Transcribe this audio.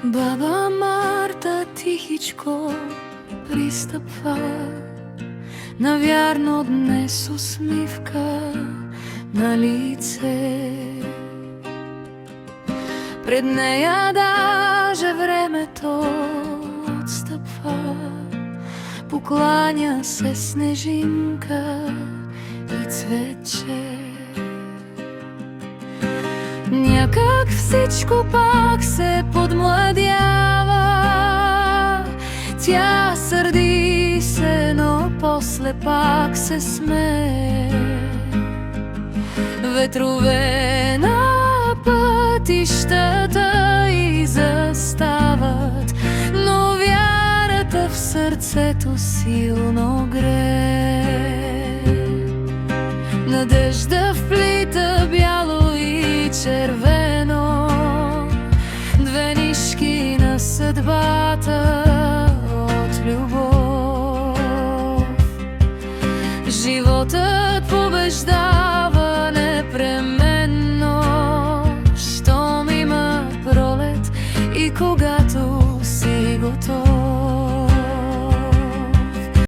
Баба Марта тихичко пристъпва, навярно днес усмивка на лице. Пред нея даже времето отстъпва, покланя се снежинка и цветче. Някак всичко пак се подмладява, тя сърди се, но после пак се смее. Ветрове на пътищата и застават, но вярата в сърцето силно грее. Надежда вплита бяло и червено, две нишки на съдбата от любов. Животът побеждава непременно, щом има пролет и кога